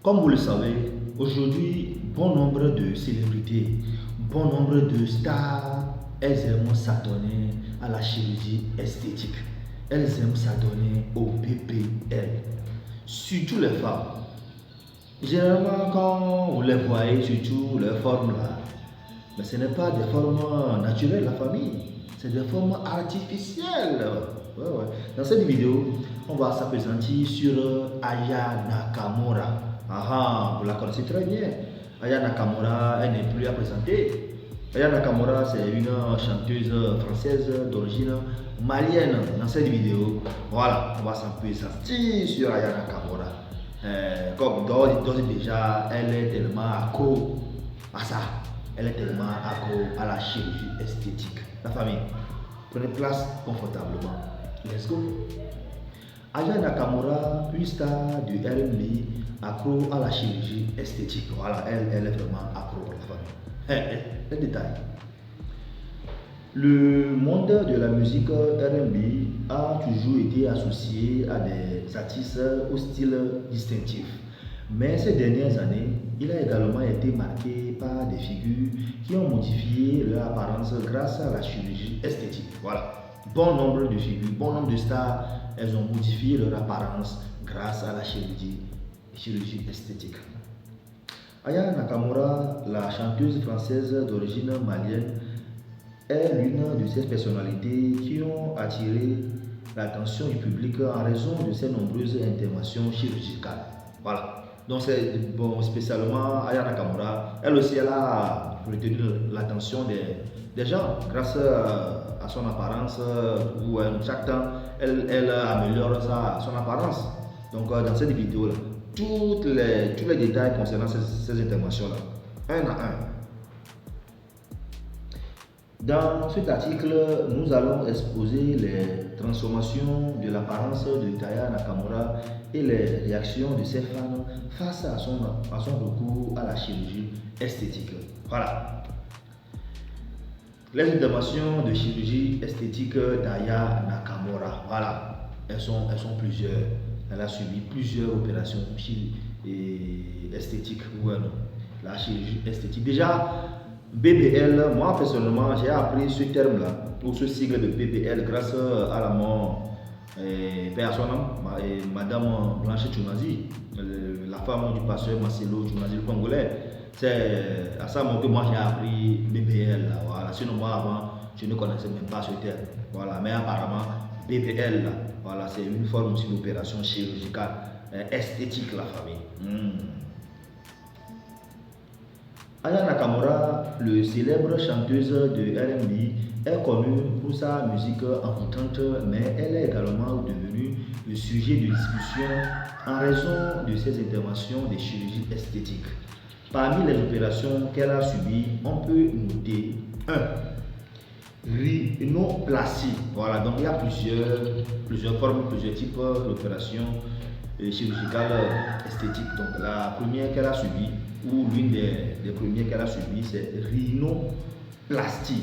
Comme vous le savez, aujourd'hui, bon nombre de célébrités, bon nombre de stars, elles aiment s'adonner à la chirurgie esthétique. Elles aiment s'adonner au BBL. Surtout les femmes. Généralement, quand vous les voyez, surtout les formes là, mais ce n'est pas des formes naturelles, la famille. C'est des formes artificielles. Ouais, ouais. Dans cette vidéo, on va s'appesantir sur Aya Nakamura. Vous la connaissez très bien. Aya Nakamura, elle n'est plus à présenter. Aya Nakamura, c'est une chanteuse française d'origine malienne. Dans cette vidéo, voilà, on va s'appesantir sur Aya Nakamura. Comme d'ores et déjà, elle est tellement accro à ça. Elle est tellement accro à la chirurgie esthétique. La famille, prenez place confortablement. Let's go. Aya Nakamura, une star du R&B, accro à la chirurgie esthétique. Voilà, elle est vraiment accro à la famille. Les détails. Le monde de la musique R&B a toujours été associé à des artistes au style distinctif. Mais ces dernières années, il a également été marqué par des figures qui ont modifié leur apparence grâce à la chirurgie esthétique. Voilà. Bon nombre de figures, bon nombre de stars, elles ont modifié leur apparence grâce à la chirurgie esthétique. Aya Nakamura, la chanteuse française d'origine malienne, est l'une de ces personnalités qui ont attiré l'attention du public en raison de ses nombreuses interventions chirurgicales. Voilà. Donc c'est bon, spécialement Aya Nakamura, elle aussi elle a retenu l'attention des gens grâce à son apparence où chaque temps elle améliore son apparence. Donc dans cette vidéo là, tous les détails concernant ces interventions là, un à un. Dans cet article, nous allons exposer les transformations de l'apparence de Aya Nakamura et les réactions de ses fans face à son recours à la chirurgie esthétique. Voilà. Les interventions de chirurgie esthétique d'Aya Nakamura. Voilà. Elles sont plusieurs. Elle a subi plusieurs opérations esthétiques. La chirurgie esthétique. Déjà, BBL, moi personnellement, j'ai appris ce terme-là, ou ce sigle de BBL, grâce à la mort, Madame Blanche Tchounazi, la femme du pasteur Marcelo Tchounazi, le Congolais. C'est à ça que moi j'ai appris BBL. Là, voilà. Sinon, moi avant, je ne connaissais même pas ce terme. Voilà. Mais apparemment, BBL, là, voilà, c'est une forme aussi d'opération chirurgicale esthétique, la famille. Aya Nakamura, le célèbre chanteuse de R&B, est connue pour sa musique envoûtante, mais elle est également devenue le sujet de discussion en raison de ses interventions de chirurgie esthétique. Parmi les opérations qu'elle a subies, on peut noter 1. Rhinoplastie. Voilà, donc il y a plusieurs formes, plusieurs types d'opérations chirurgicales esthétiques. Donc la première qu'elle a subie, ou l'une des premières qu'elle a subies, c'est rhinoplastie.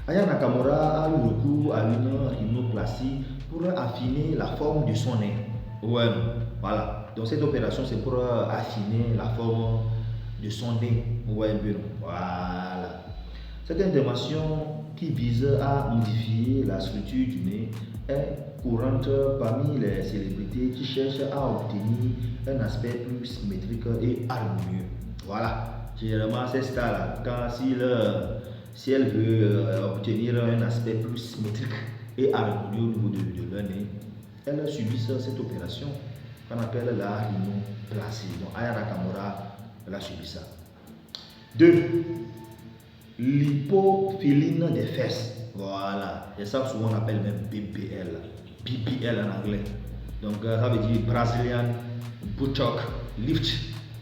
Aya Nakamura a eu recours à une rhinoplastie pour affiner la forme de son nez. Voilà. Donc cette opération, c'est pour affiner la forme de son nez. Voilà. Cette intervention qui vise à modifier la structure du nez est courante parmi les célébrités qui cherchent à obtenir un aspect plus symétrique et harmonieux. Voilà. Généralement, ces stars-là, si elles veulent obtenir un aspect plus symétrique et harmonieux au niveau de leur nez, elles subissent cette opération qu'on appelle la rhinoplastie. Donc, Aya Nakamura, elle a subi ça. 2. L'hypophiline des fesses. Voilà. Et ça, souvent, on appelle même BBL. BBL en anglais. Donc, ça veut dire Brazilian Buttock Lift.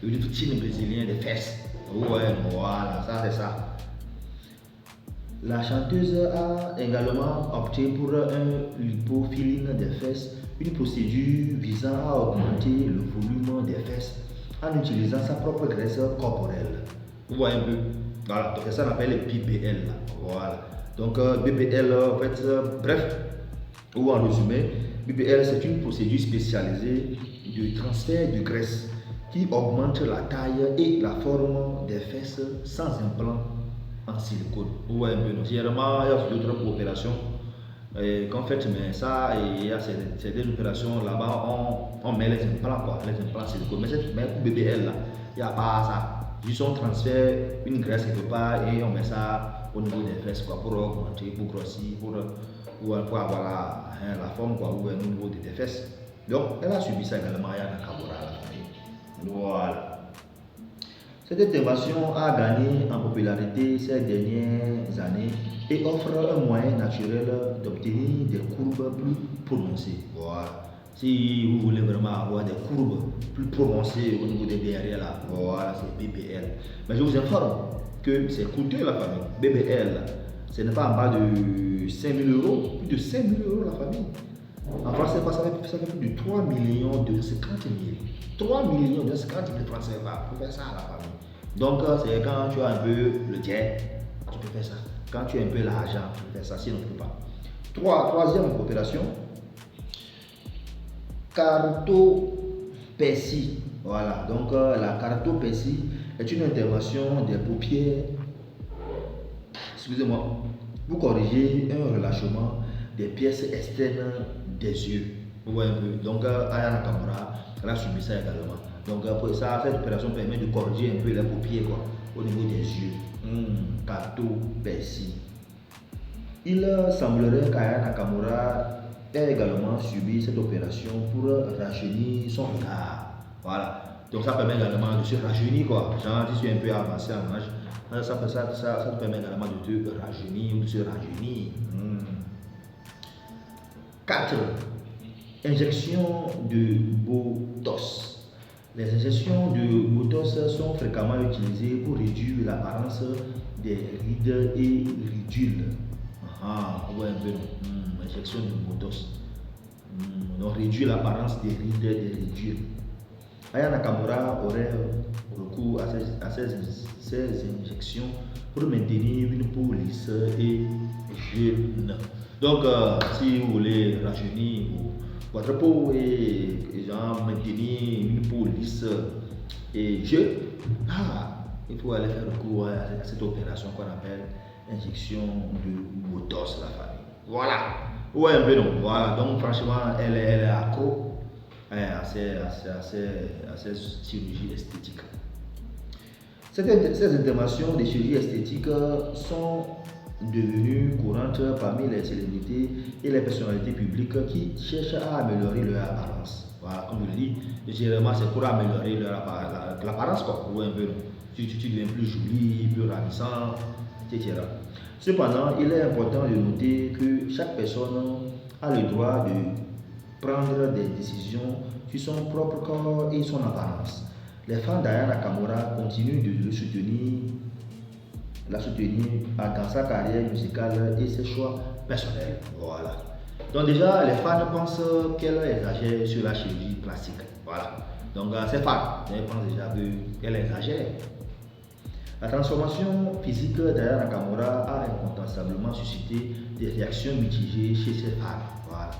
Le lifting brésilien des fesses. Voilà, ça c'est ça. La chanteuse a également opté pour un lipophiline des fesses, une procédure visant à augmenter le volume des fesses en utilisant sa propre graisse corporelle. Vous voyez un peu? Voilà, donc ça on appelle BBL. Voilà. Donc BBL, en fait, bref, ou en résumé, BBL c'est une procédure spécialisée de transfert de graisse qui augmente la taille et la forme des fesses sans implant en silicone. Ouais, généralement, il y a d'autres opérations qu'en fait, mais ça, il y a certaines opérations là-bas, on met les implants, quoi, les implants silicone. Mais pour BBL, là, il n'y a pas ça. Juste on transfère une graisse quelque part et on met ça au niveau des fesses, quoi, pour augmenter, pour grossir, pour avoir la forme, quoi, ou au niveau des fesses. Donc, elle a subi ça également, il y a Nakamura, la famille. Voilà. Cette intervention a gagné en popularité ces dernières années et offre un moyen naturel d'obtenir des courbes plus prononcées. Voilà. Si vous voulez vraiment avoir des courbes plus prononcées au niveau des derrière là, voilà, c'est BBL. Mais je vous informe que c'est coûteux la famille. BBL, ce n'est pas en bas de 5 000 euros, plus de 5 000 euros la famille. En France, ça fait plus de 3 millions de 50 000. 3 millions de 50 000 francs CFA pour faire ça à la famille. Donc, c'est quand tu as un peu le jet, tu peux faire ça. Quand tu as un peu l'argent, tu peux faire ça, sinon tu ne peux pas. Troisième opération, carotopercie. Voilà, donc la carotopercie est une intervention des paupières, excusez-moi, pour corriger un relâchement des pièces externes des yeux. Vous voyez un peu. Donc, Aya Nakamura, elle a subi ça également. Donc, après ça, cette opération permet de corriger un peu les paupières, quoi, au niveau des yeux. Carotopercie. Il semblerait qu'Aya Nakamura ait également subi cette opération pour rajeunir son regard. Voilà. Donc, ça permet également de se rajeunir, quoi. Genre, si tu es un peu avancé en âge, ça te permet également de te rajeunir ou de se rajeunir. 4. Injection de Botox. Les injections de Botox sont fréquemment utilisées pour réduire l'apparence des rides et ridules. Ouais, un peu non. Injection de Botox. Donc, réduire l'apparence des rides et des ridules. Aya Nakamura aurait recours à ces injections pour maintenir une peau lisse et jeune. Donc, si vous voulez rajeunir votre peau et genre maintenir une peau lisse et jeune, il faut aller faire recours à cette opération qu'on appelle injection de Botox, la famille. Voilà. Ouais, un peu non. Voilà. Donc, franchement, elle est accro à ces chirurgies esthétiques. Ces interventions de chirurgie esthétique sont devenues courantes parmi les célébrités et les personnalités publiques qui cherchent à améliorer leur apparence. Voilà, comme je le dis, généralement c'est pour améliorer l'apparence, quoi. Ouais, un peu. Tu deviens plus joli, plus ravissant, etc. Cependant, il est important de noter que chaque personne a le droit de prendre des décisions sur son propre corps et son apparence. Les fans d'Aya Nakamura continuent de la soutenir dans sa carrière musicale et ses choix personnels. Voilà. Donc déjà, les fans pensent qu'elle exagère sur la chirurgie plastique. Voilà. Donc ces fans pensent déjà qu'elle exagère. La transformation physique d'Aya Nakamura a incontestablement suscité des réactions mitigées chez ses fans. Voilà.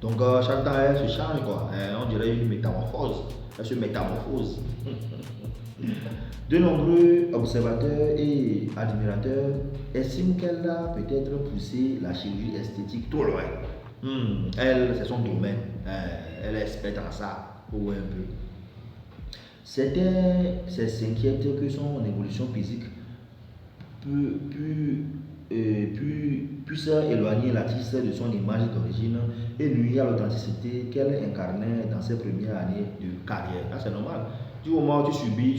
Donc chaque temps elle se change, quoi. On dirait une métamorphose. Elle se métamorphose. De nombreux observateurs et admirateurs estiment qu'elle a peut-être poussé la chirurgie esthétique trop loin. Elle, c'est son domaine. Elle est experte en ça. Ouais, un peu. Certains s'inquiètent que son évolution physique puisse éloigner l'artiste de son image d'origine et nuire à l'authenticité qu'elle incarnait dans ses premières années de carrière. C'est normal. Du moment où tu subis